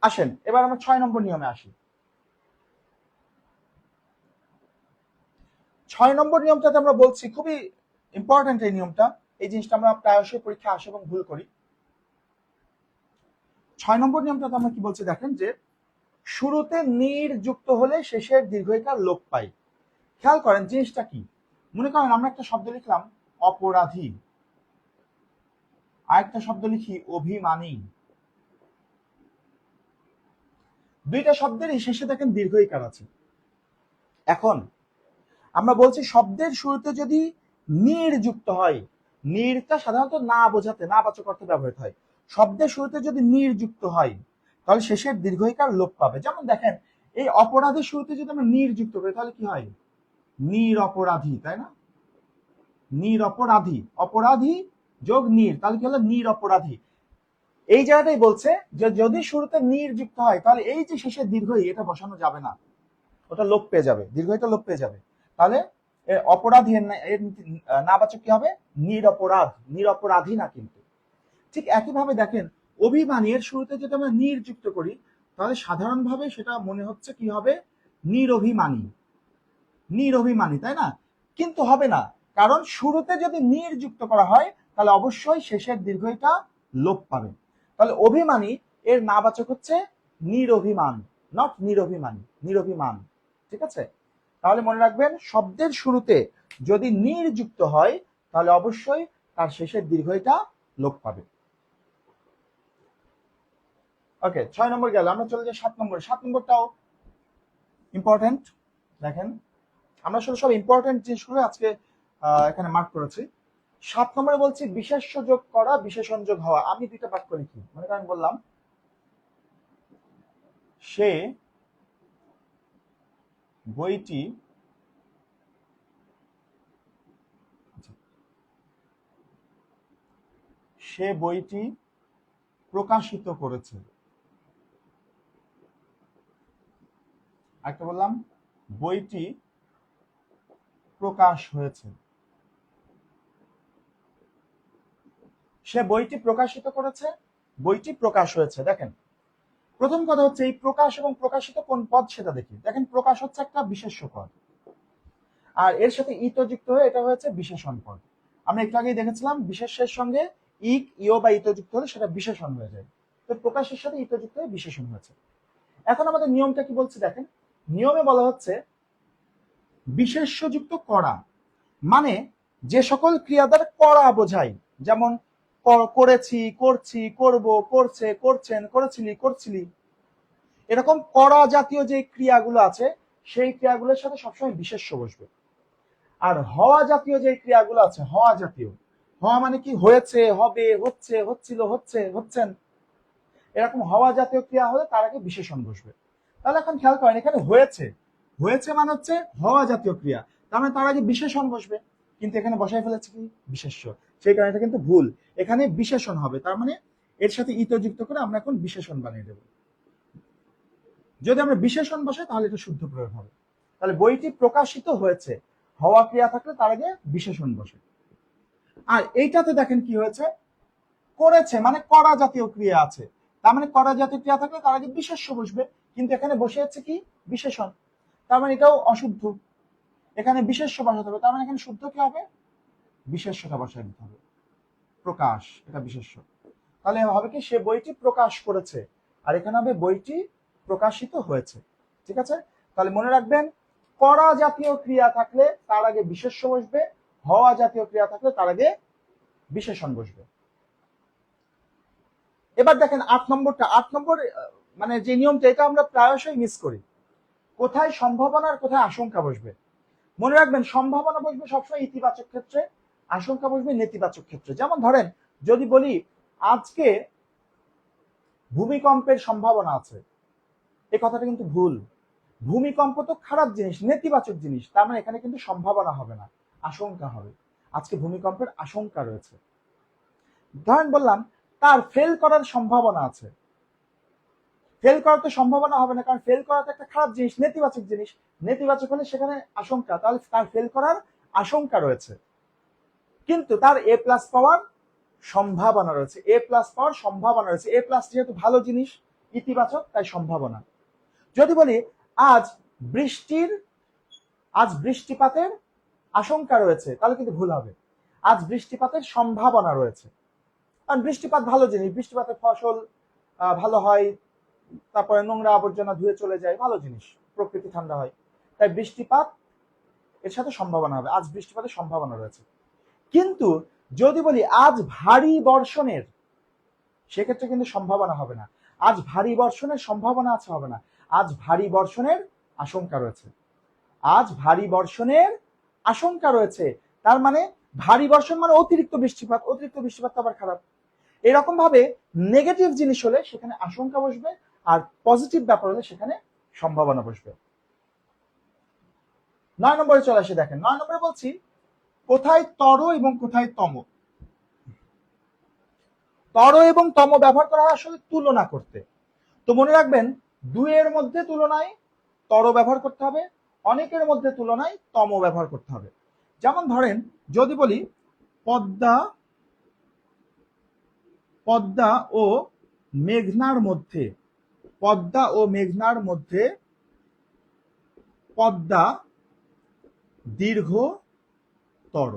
আসেন এবার আমরা 6 নম্বর নিয়মে আসি। 6 নম্বর নিয়মটাতে আমরা বলছি, খুবই ইম্পর্টেন্ট এই নিয়মটা, এই জিনিসটা আমরা প্রায়শই পরীক্ষা আসে এবং ভুল করি। 6 নম্বর নিয়মটাতে আমরা কি বলছি দেখেন, যে শুরুতে নির যুক্ত হলে শেষের দীর্ঘইকার লোপ পায়। খেয়াল করেন জিনিসটা কি, মনে করেন আমরা একটা শব্দ লিখলাম অপরাধী, আরেকটা শব্দ লিখি অভিমানী, দুইটা শব্দেরই শেষে দেখেন দীর্ঘইকার আছে। এখন আমরা বলছি শব্দের শুরুতে যদি নির যুক্ত হয়, নিরটা সাধারণত না বোঝাতে, না বাচক অর্থে ব্যবহৃত হয়, শব্দের শুরুতে যদি নির যুক্ত হয় তাহলে শেষের দীর্ঘইকার লোপ পাবে। যেমন দেখেন এই অপরাধের শুরুতে যদি আমরা নির যুক্ত করি তাহলে কি হয়, নিরপরাধী, তাই না? নিরপরাধী, অপরাধী যোগ নির, তাহলে কি হলো নিরপরাধী। এই জায়গাটাই বলছে যে যদি শুরুতে নির যুক্ত হয় তাহলে এই যে শেষের দীর্ঘই এটা বসানো যাবে না, ওটা লোপ পেয়ে যাবে, দীর্ঘইটা লোপ পেয়ে যাবে। তাহলে অপরাধী এর নাবাচক কি হবে, নিরপরাধ, নিরপরাধী না কিন্তু। ঠিক একইভাবে দেখেন অভিমানী এর শুরুতে যদি আমরা নির যুক্ত করি তাহলে সাধারণভাবে সেটা মনে হচ্ছে কি হবে, নিরভিমানী, নিরভিমানী, তাই না? কিন্তু হবে না, কারণ শুরুতে যদি নির যুক্ত করা হয় তাহলে অবশ্যই শেষের দীর্ঘইটা লোপ পাবে। তাহলে অভিমানী এর নাবাচক হচ্ছে নিরভিমান, নট নিরভিমানী, নিরভিমান। ঠিক আছে? তাহলে মনে রাখবেন শব্দের শুরুতে যদি নির যুক্ত হয় তাহলে অবশ্যই তার শেষের দীর্ঘইটা লোপ পাবে। ওকে, 6 নম্বর গেল, আমরা চলে যাই 7 নম্বর। 7 নম্বরটাও ইম্পর্টেন্ট। দেখেন আমরা আসলে সব ইম্পর্টেন্ট জিনিসগুলো আজকে এখানে মার্ক করেছি। 7 নম্বরে বলছি বিশেষ্য যোগ করা, বিশেষণ যোগ হওয়া। আমি দুইটা বাক্য লিখি, মনে করেন বললাম সে বইটি প্রকাশিত করেছে। একটা বললাম বইটি প্রকাশ হয়েছে। সে বইটি প্রকাশিত করেছে, বইটি প্রকাশ হয়েছে। দেখেন প্রথম কথা হচ্ছে এই প্রকাশ এবং প্রকাশিত কোন পদ সেটা দেখি। দেখেন প্রকাশ হচ্ছে একটা বিশেষ্য পদ, আর এর সাথে ইত যুক্ত হয়ে এটা হয়েছে বিশেষণ পদ। আমরা একটু আগেই দেখেছিলাম বিশেষ্যের সঙ্গে ইক, ইয় বা ইত যুক্ত হলে সেটা বিশেষণ হয়ে যায়। তো প্রকাশের সাথে ইত যুক্ত হয়ে বিশেষণ হয়েছে। এখন আমাদের নিয়মটা কি বলছে দেখেন, নিয়মে বলা হচ্ছে বিশেষ্যযুক্ত করা, মানে যে সকল ক্রিয়া দ্বারা করা বোঝায়, যেমন করেছি, করছি, করব, করছে, করছেন, করেছিলি, করছিলি, এরকম করা জাতীয় যে ক্রিয়াগুলো আছে সেই ক্রিয়াগুলোর সাথে সবসময় বিশেষ্য বসবে। আর হওয়া জাতীয় যে ক্রিয়াগুলো আছে, হওয়া জাতীয়, হওয়া মানে কি হয়েছে, হবে, হচ্ছে, হচ্ছিল, হচ্ছে, হচ্ছেন, এরকম হওয়া জাতীয় ক্রিয়া হলে তার আগে বিশেষণ বসবে। তাহলে এখন খেয়াল করেন এখানে হয়েছে, হয়েছে মানে হচ্ছে হওয়া জাতীয় ক্রিয়া, তার মানে তার আগে বিশেষণ বসবে, কিন্তু এখানে বসাই ফেলেছে কি বিশেষ্য, সেই কারণে এটা কিন্তু ভুল। এখানে বিশেষণ হবে, তার মানে এর সাথে ইত যুক্ত করে আমরা এখন বিশেষণ বানিয়ে দেব। যদি আমরা বিশেষণ বসাই তাহলে এটা শুদ্ধ প্রয়োগ হবে। তাহলে বইটি প্রকাশিত হয়েছে, হওয়া ক্রিয়া থাকলে তার আগে বিশেষণ বসে। আর এইটাতে দেখেন কি হয়েছে, করেছে মানে করা জাতীয় ক্রিয়া আছে, তার মানে করা জাতীয় ক্রিয়া থাকলে তার আগে বিশেষ্য বসবে, কিন্তু এখানে বসে আছে কি বিশেষণ, তার মানে এটাও অশুদ্ধ। এখানে বিশেষ্য বসাতে হবে, তার মানে এখানে শুদ্ধ কি হবে, বিশেষ্যটা বসায় দিতে হবে। প্রকাশ, এটা বিশেষ্য। তাহলে হবে কি সে বইটি প্রকাশ করেছে, আর এখানে হবে বইটি প্রকাশিত হয়েছে। ঠিক আছে? তাহলে মনে রাখবেন করা জাতীয় ক্রিয়া থাকলে তার আগে বিশেষ্য বসবে, হওয়া জাতীয় ক্রিয়া থাকলে তার আগে বিশেষণ বসবে। এবার দেখেন 8 নম্বরটা। 8 নম্বর মানে যে নিয়মটা, এটা আমরা প্রায়শই মিস করি। কোথায় সম্ভাবনা আর কোথায় আশঙ্কা বসবে। মনে রাখবেন সম্ভাবনা বসবে সবসময় ইতিবাচক ক্ষেত্রে, আশঙ্কা বসবে নেতিবাচক ক্ষেত্রে। যেমন ধরেন যদি বলি আজকে ভূমিকম্পের সম্ভাবনা আছে, এই কথাটা কিন্তু ভুল। ভূমিকম্প তো খারাপ জিনিস, নেতিবাচক জিনিস, তার মানে এখানে কিন্তু সম্ভাবনা হবে না, আশঙ্কা হবে। আজকে ভূমিকম্পের আশঙ্কা রয়েছে। ধরেন বললাম তার ফেল করার সম্ভাবনা আছে, ফেল করার তো সম্ভাবনা হবে না, কারণ ফেল করা তো একটা খারাপ জিনিস, নেতিবাচক জিনিস। নেতিবাচক হলে সেখানে আশঙ্কা, তাহলে তার ফেল করার আশঙ্কা রয়েছে, কিন্তু তার এ প্লাস পাওয়ার সম্ভাবনা রয়েছে, এ প্লাস পাওয়ার সম্ভাবনা রয়েছে। এ প্লাস যেহেতু ভালো জিনিস, ইতিবাচক, তাই সম্ভাবনা। যদি বলি আজ বৃষ্টিপাতের আশঙ্কা রয়েছে, তাহলে কিন্তু ভুল হবে। আজ বৃষ্টিপাতের সম্ভাবনা রয়েছে, কারণ বৃষ্টিপাত ভালো জিনিস, বৃষ্টিপাতের ফসল ভালো হয়, তারপরে নোংরা আবর্জনা ধুয়ে চলে যায়, ভালো জিনিস, প্রকৃতি ঠান্ডা হয়, তাই বৃষ্টিপাত এর সাথে সম্ভাবনা হবে, আজ বৃষ্টিপাতের সম্ভাবনা রয়েছে। কিন্তু যদি বলি আজ ভারী বর্ষণের, সেক্ষেত্রে কিন্তু সম্ভাবনা হবে না। আজ ভারী বর্ষণের সম্ভাবনা আছে হবে না, আজ ভারী বর্ষণের আশঙ্কা রয়েছে, আজ ভারী বর্ষণের আশঙ্কা রয়েছে। তার মানে ভারী বর্ষণ মানে অতিরিক্ত বৃষ্টিপাত, অতিরিক্ত বৃষ্টিপাত তো আবার খারাপ। এরকম ভাবে নেগেটিভ জিনিস হলে সেখানে আশঙ্কা বসবে, আর পজিটিভ ব্যাপার হলে সেখানে সম্ভাবনা বসবে। 9 নম্বরে চলে আসে, দেখেন 9 নম্বরে বলছি কোথায় তর এবং কোথায় তম। তর এবং তম ব্যবহার করা হয় আসলে তুলনা করতে। তো মনে রাখবেন, দুইয়ের মধ্যে তুলনায় তর ব্যবহার করতে হবে, অনেকের মধ্যে তুলনায় তম ব্যবহার করতে হবে। যেমন ধরেন যদি বলি পদ্মা ও মেঘনার মধ্যে, পদ্মা ও মেঘনার মধ্যে পদ্মা দীর্ঘতর।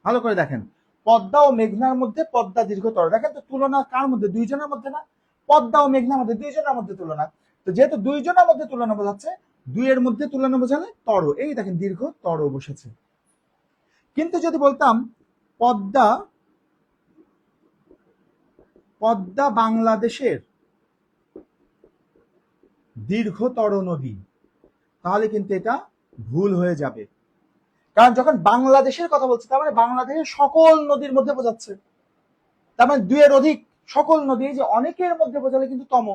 ভালো করে দেখেন, পদ্মা ও মেঘনার মধ্যে পদ্মা দীর্ঘতর। দেখেন তো তুলনা কার মধ্যে? দুইজনের মধ্যে না? পদ্মা ও মেঘনার মধ্যে, দুইজনের মধ্যে তুলনা। তো যেহেতু দুইজনের মধ্যে তুলনা বোঝাচ্ছে, দুইয়ের মধ্যে তুলনা বোঝালে তর, এই দেখেন দীর্ঘতর বসেছে। কিন্তু যদি বলতাম পদ্মা বাংলাদেশের দীর্ঘতর নদী, তাহলে কিন্তু এটা ভুল হয়ে যাবে। কারণ যখন বাংলাদেশের কথা বলছে, তার মানে বাংলাদেশের সকল নদীর মধ্যে বোঝাচ্ছে, তার মানে দুইয়ের অধিক সকল নদী, যে অনেকের মধ্যে বোঝালে কিন্তু তম।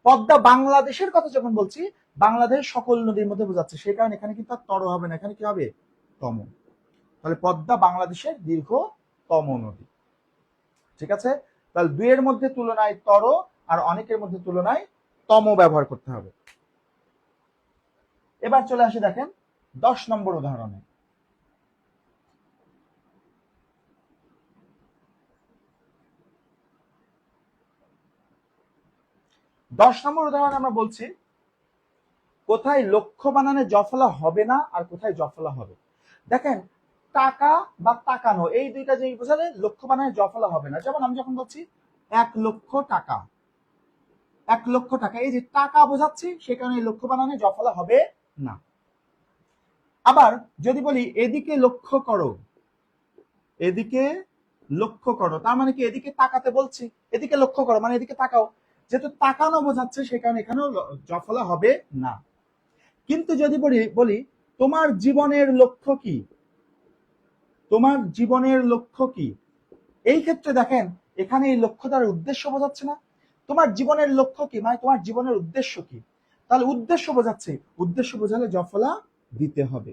পদ্মা বাংলাদেশের কথা যখন বলছি, বাংলাদেশের সকল নদীর মধ্যে বোঝাচ্ছে, সেই কারণে এখানে কিন্তু আর তর হবে না, এখানে কি হবে? তম। তাহলে পদ্মা বাংলাদেশের দীর্ঘতম নদী। ঠিক আছে, তাহলে দুইয়ের মধ্যে তুলনায় তর আর অনেকের মধ্যে তুলনায় তম ব্যবহার করতে হবে। এবার চলে আসে দেখেন 10 নম্বর উদাহরণে। 10 নম্বর উদাহরণে আমরা বলছি কোথায় লক্ষ্য বানানে জফলা হবে না আর কোথায় জফলা হবে। দেখেন টাকা বা তাকানো, এই দুইটা জিনিস বোঝালে লক্ষ্য বানানে জফলা হবে না। যেমন আমি যখন বলছি 1 লক্ষ টাকা, 1 লক্ষ টাকা, এই যে টাকা বোঝাচ্ছি, সে কারণে লক্ষ্য বানানে জফলা হবে না। আবার যদি বলি এদিকে লক্ষ্য করো, এদিকে লক্ষ্য করো, তার মানে কি এদিকে তাকাতে বলছি, এদিকে লক্ষ্য করো মানে এদিকে তাকাও, যেহেতু তাকানো বোঝাচ্ছে, সে কারণে এখানেও জফলা হবে না। কিন্তু যদি বলি তোমার জীবনের লক্ষ্য কি, তোমার জীবনের লক্ষ্য কি, এই ক্ষেত্রে দেখেন এখানে এই লক্ষ্য দ্বারা উদ্দেশ্য বোঝাচ্ছে না। তোমার জীবনের লক্ষ্য কি মানে তোমার জীবনের উদ্দেশ্য কি, তাহলে উদ্দেশ্য বোঝাচ্ছে, উদ্দেশ্য বোঝালে জফলা দিতে হবে।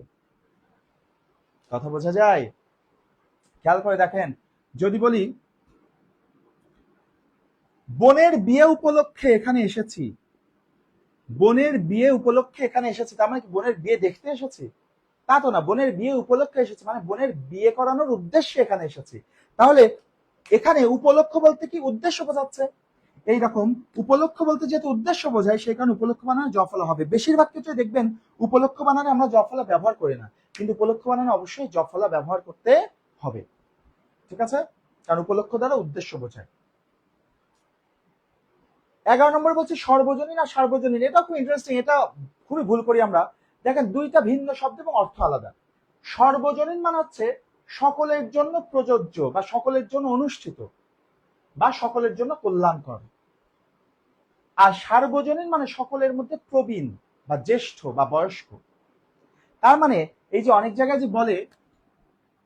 কথা বোঝা যায়? খেয়াল করে দেখেন, যদি বলি বোনের বিয়ে উপলক্ষে এখানে এসেছি, বোনের বিয়ে উপলক্ষে এখানে এসেছি, তার মানে কি বোনের বিয়ে দেখতে এসেছি? তা তো না, বোনের বিয়ে উপলক্ষে এসেছি মানে বোনের বিয়ে করানোর উদ্দেশ্যে এখানে এসেছি। তাহলে এখানে উপলক্ষ বলতে কি উদ্দেশ্য বোঝাচ্ছে। এইরকম উপলক্ষ বলতে যেহেতু উদ্দেশ্য বোঝায়, সেই কারণে উপলক্ষ বানানে জফলা হবে। বেশিরভাগ ক্ষেত্রে দেখবেন উপলক্ষ বানানে আমরা জফলা ব্যবহার করি না, কিন্তু উপলক্ষ বানানে অবশ্যই জফলা ব্যবহার করতে হবে। ঠিক আছে, কারণ উপলক্ষ দ্বারা উদ্দেশ্য বোঝায়। 11 নম্বর বলছি সর্বজনীন আর সার্বজনীন। এটা খুব ইন্টারেস্টিং, এটা খুবই ভুল করি আমরা। দেখেন দুইটা ভিন্ন শব্দ এবং অর্থ আলাদা। সর্বজনীন মানে হচ্ছে সকলের জন্য প্রযোজ্য বা সকলের জন্য অনুষ্ঠিত বা সকলের জন্য কল্যাণকর। আর সার্বজনীন মানে সকলের মধ্যে প্রবীণ বা জ্যেষ্ঠ বা বয়স্ক। তার মানে এই যে অনেক জায়গায় যে বলে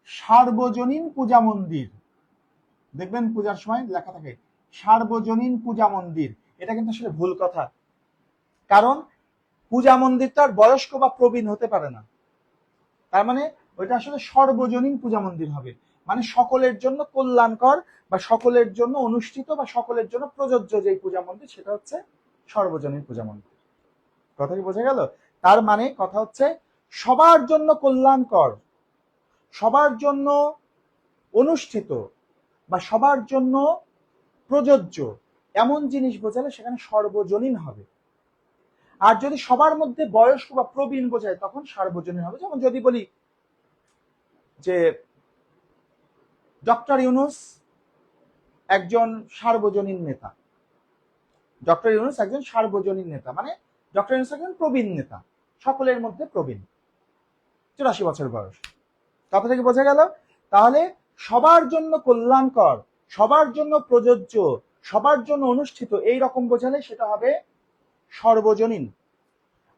সার্বজনীন পূজা মন্দির, দেখবেন পূজার সময় লেখা থাকে সার্বজনীন পূজা মন্দির। এটা কিন্তু আসলে ভুল কথা, কারণ পূজা মন্দির তো আর বয়স্ক বা প্রবীণ হতে পারে না। তার মানে ওইটা আসলে সর্বজনীন পূজা মন্দির হবে, মানে সকলের জন্য কল্যাণকর বা সকলের জন্য অনুষ্ঠিত বা সকলের জন্য প্রযোজ্য যে পূজা মন্দির, সেটা হচ্ছে সর্বজনীন পূজা মন্দির। কথা কি বোঝা গেল? তার মানে কথা হচ্ছে সবার জন্য কল্যাণকর, সবার জন্য অনুষ্ঠিত বা সবার জন্য প্রযোজ্য এমন জিনিস বোঝালে সেখানে সর্বজনীন হবে। আর যদি সবার মধ্যে বয়স্ক বা প্রবীণ বোঝায় তখন সার্বজনীন হবে। যেমন যদি বলি যে ডক্টর ইউনূস একজন সার্বজনীন নেতা, ডক্টর ইউনূস একজন সার্বজনীন নেতা, মানে ডক্টর ইউনূস একজন প্রবীণ নেতা, সকলের মধ্যে প্রবীণ, 84 বছর বয়স। কথা থেকে বোঝা গেল? তাহলে সবার জন্য কল্যাণকর, সবার জন্য প্রযোজ্য, সবার জন্য অনুষ্ঠিত এই রকম বোঝালে সেটা হবে সর্বজনীন।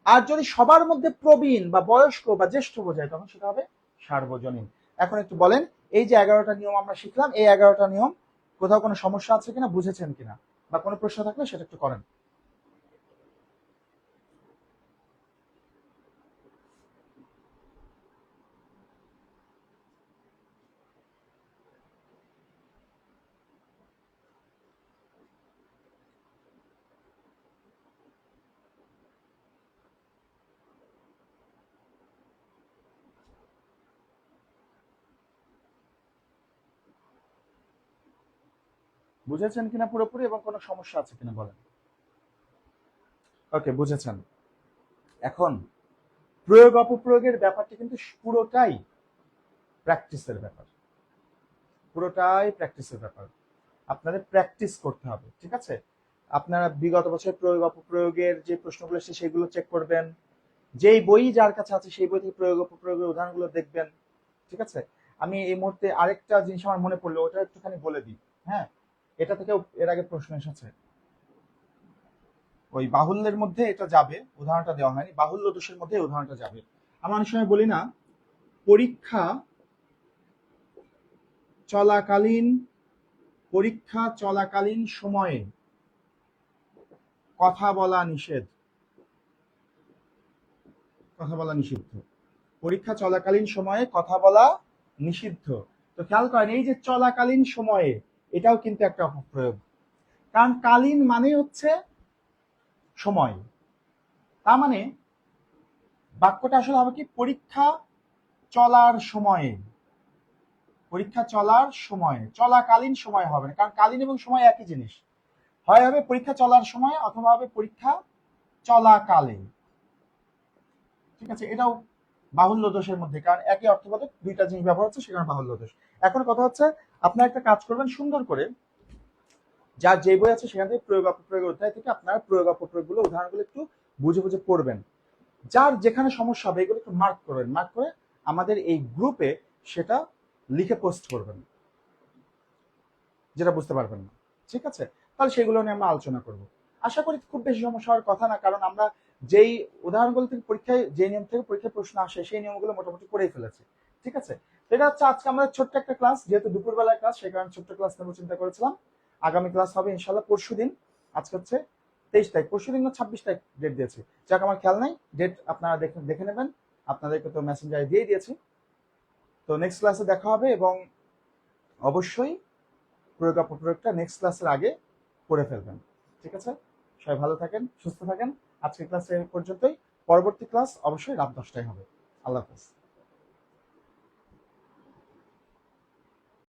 আর যদি সবার মধ্যে প্রবীণ বা বয়স্ক বা জ্যেষ্ঠ বোঝায় তখন সেটা হবে সার্বজনীন। এখন একটু বলেন, এই যে 11টা নিয়ম আমরা শিখলাম, এই 11টা নিয়ম কোথাও কোনো সমস্যা আছে কিনা, বুঝেছেন কিনা, বা কোনো প্রশ্ন থাকলে সেটা একটু করেন। বুঝেছেন কিনা পুরোপুরি, এবং কোনো সমস্যা আছে কিনা বলেন। ওকে, বুঝেছেন। এখন প্রয়োগ অপপ্রয়োগের ব্যাপারটা কিন্তু পুরোটাই প্র্যাকটিসের ব্যাপার, পুরোটাই প্র্যাকটিসের ব্যাপার। আপনাদের প্র্যাকটিস করতে হবে, ঠিক আছে? আপনারা বিগত বছর প্রয়োগ অপপ্রয়োগের যে প্রশ্নগুলো এসেছে সেগুলো চেক করবেন, যেই বই যার কাছে আছে সেই বই থেকে প্রয়োগ অপপ্রয়োগের উদাহরণগুলো দেখবেন, ঠিক আছে? আমি এই মুহূর্তে আরেকটা জিনিস আমার মনে পড়লো, ওটা একটুখানি বলে দিই। হ্যাঁ, এটা থেকেও এর আগে প্রশ্ন এসেছে, ওই বাহুল্যের মধ্যে এটা যাবে, উদাহরণটা দেওয়া হয়নি, বাহুল্য দোষের মধ্যে উদাহরণটা যাবে। আমরা অনেক সময় বলি না, পরীক্ষা চলাকালীন, পরীক্ষা চলাকালীন সময়ে কথা বলা নিষেধ, কথা বলা নিষিদ্ধ। পরীক্ষা চলাকালীন সময়ে কথা বলা নিষিদ্ধ। তো খেয়াল করেন, এই যে চলাকালীন সময়ে, এটাও কিন্তু একটা অপপ্রয়োগ, কারণ কালীন মানে হচ্ছে সময়। তার মানে বাক্যটা আসলে হবে কি, পরীক্ষা চলার সময়ে, পরীক্ষা চলার সময়ে, চলাকালীন সময় হবে না, কারণ কালীন এবং সময় একই জিনিস। হয় হবে পরীক্ষা চলার সময় অথবা হবে পরীক্ষা চলাকালে, ঠিক আছে? এটাও বাহুল্য দোষের মধ্যে, কারণ একই অর্থবোধক দুইটা জিনিস ব্যবহার হচ্ছে, সেখানে বাহুল্য দোষ। এখন কথা হচ্ছে, আপনারা একটা কাজ করবেন সুন্দর করে, যার যে বই আছে সেখান থেকে প্রয়োগ অপপ্রয়োগের অধ্যায় থেকে আপনারা প্রয়োগ অপপ্রয়োগ গুলো, উদাহরণগুলো একটু বুঝে বুঝে পড়বেন। যার যেখানে সমস্যা হবে এগুলো একটু মার্ক করবেন, মার্ক করে আমাদের এই গ্রুপে সেটা লিখে পোস্ট করবেন, যেটা বুঝতে পারবেন না, ঠিক আছে? তাহলে সেগুলো নিয়ে আমরা আলোচনা করব। আশা করি খুব বেশি সমস্যা হওয়ার কথা না, কারণ আমরা যেই উদাহরণগুলো থেকে পরীক্ষায়, যে নিয়ম থেকে পরীক্ষায় প্রশ্ন আসে সেই নিয়মগুলো মোটামুটি করেই ফেলেছি, ঠিক আছে? এটা হচ্ছে আজকে আমাদের ছোট্ট একটা ক্লাস, যেহেতু দুপুরবেলার ক্লাস সেই কারণে ছোট্ট ক্লাস নেবো চিন্তা করেছিলাম। আগামী ক্লাস হবে ইনশাল্লাহ পরশুদিন। আজকে হচ্ছে 23 তারিখ, পরশুদিন না 26 তারিখ ডেট দিয়েছি, যাক আমার খেয়াল নাই, ডেট আপনারা দেখে নেবেন, আপনাদেরকে তো মেসেঞ্জারে দিয়ে দিয়েছি। তো নেক্সট ক্লাসে দেখা হবে, এবং অবশ্যই প্রয়োগ অপপ্রয়োগটা নেক্সট ক্লাসের আগে করে ফেলবেন, ঠিক আছে? সবাই ভালো থাকেন, সুস্থ থাকেন। আজকের ক্লাস এ পর্যন্তই, পরবর্তী ক্লাস অবশ্যই রাত 10টায় হবে। আল্লাহ হাফেজ।